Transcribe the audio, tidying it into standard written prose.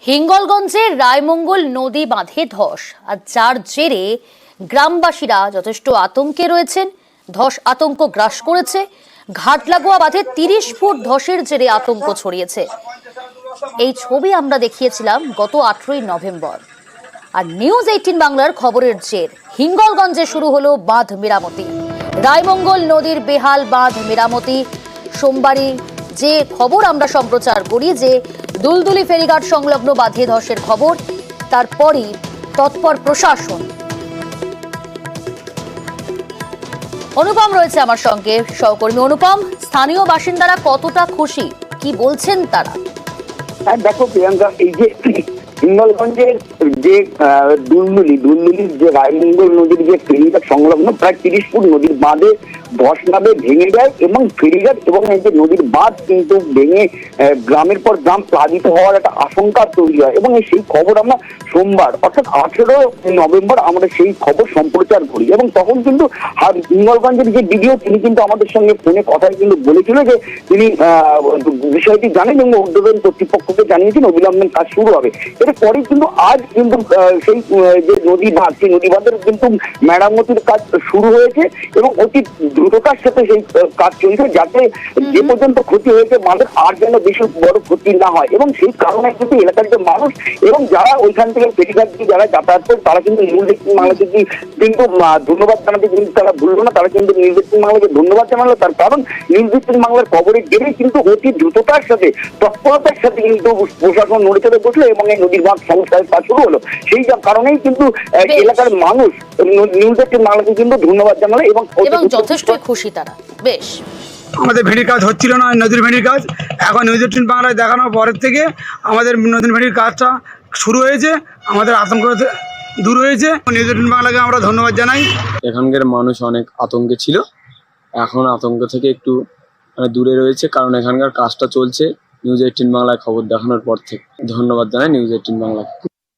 হিঙ্গলগঞ্জের রায়মঙ্গল নদী বাঁধে ধস, আর যার জেরে গ্রামবাসীরা যথেষ্ট আতঙ্কে রয়েছেন। ধস আতঙ্ক গ্রাস করেছে। ঘাট লাগোয়া বাঁধে 30 ফুট ধসের জেরে আতঙ্ক ছড়িয়েছে। এই ছবি আমরা দেখিয়েছিলাম গত 18ই নভেম্বর। আর নিউজ 18 বাংলার খবরের জের হিঙ্গলগঞ্জে শুরু হলো বাঁধ মেরামতি। রায়মঙ্গল নদীর বেহাল বাঁধ মেরামতি। সোমবারই যে খবর আমরা সম্প্রচার করি যে দুলদুলি ফেরিঘাট সংলগ্ন বাঁধে ধসের খবর, তারপরই তৎপর প্রশাসন। অনুপম রয়েছে আমার সঙ্গে, সহকর্মী অনুপম। স্থানীয় বাসিন্দারা কতটা খুশি, কি বলছেন তারা? হ্যাঁ দেখো প্রিয়াঙ্কা, এই যে হিঙ্গলগঞ্জের যে দুলদুলির যে রায়মঙ্গল নদীর যে ফেরিঘাট সংলগ্ন প্রায় 30 ফুট নদীর বাঁধে ধস নামে ভেঙে যায় এবং ফেরিঘাট এবং এই যে নদীর বাঁধ কিন্তু ভেঙে গ্রামের পর গ্রাম প্লাবিত হওয়ার একটা আশঙ্কা তৈরি হয়। এবং সেই খবর আমরা সোমবার অর্থাৎ 18 নভেম্বর আমরা সেই খবর সম্প্রচার করি এবং তখন কিন্তু হিঙ্গলগঞ্জের যে ভিডিও তিনি কিন্তু আমাদের সঙ্গে ফোনে কথায় কিন্তু বলেছিল যে তিনি বিষয়টি জানেন এবং ঊর্ধ্বতন কর্তৃপক্ষকে জানিয়েছেন অবিলম্বে কাজ শুরু হবে। এরপরে কিন্তু আজ কিন্তু সেই যে নদী বাঁধ, সেই নদী বাঁধের কিন্তু মেরামতির কাজ শুরু হয়েছে এবং অতি দ্রুততার সাথে সেই কাজ চলছে, যাতে যে পর্যন্ত ক্ষতি হয়েছে বাঁধের আর যেন বেশি বড় ক্ষতি না হয়। এবং সেই কারণে কিন্তু এলাকার যে মানুষ এবং যারা ওইখান থেকে ফেরিঘাট দিয়ে যারা যাতায়াত করে তারা কিন্তু নিউজ 18 বাংলাকে কিন্তু ধন্যবাদ জানাতে কিন্তু তারা ভুললো না। তারা কিন্তু নিউজ 18 বাংলাকে ধন্যবাদ জানালো, তার কারণ নিউজ 18 বাংলার খবরের জেরে কিন্তু অতি দ্রুততার সাথে তৎপরতার সাথে কিন্তু প্রশাসন নড়ে চড়ে বসলো এবং এই নদীর বাঁধ সংস্কারের কাজ শুরু হলো। সেই কারণেই কিন্তু এলাকার মানুষ নিউজ 18 বাংলাকে কিন্তু ধন্যবাদ জানালো এবং যথেষ্ট খুশি তারা। বেশ, আমাদের ভেড়ির কাজ হচ্ছিল না, নদীর ভেড়ির কাজ এখন নিউজ 18 বাংলায় দেখানোর পরের থেকে আমাদের নদীর ভেড়ির কাজটা শুরু হয়েছে, আমাদের আতঙ্ক দূর হয়েছে। নিউজ 18 বাংলাকে আমরা ধন্যবাদ জানাই। এখানকার মানুষ অনেক আতঙ্কে ছিল, এখন আতঙ্ক থেকে একটু দূরে রয়েছে, কারণ এখানকার কাজটা চলছে নিউজ 18 বাংলায় খবর দেখানোর পর থেকে। ধন্যবাদ জানাই নিউজ 18 বাংলাকে।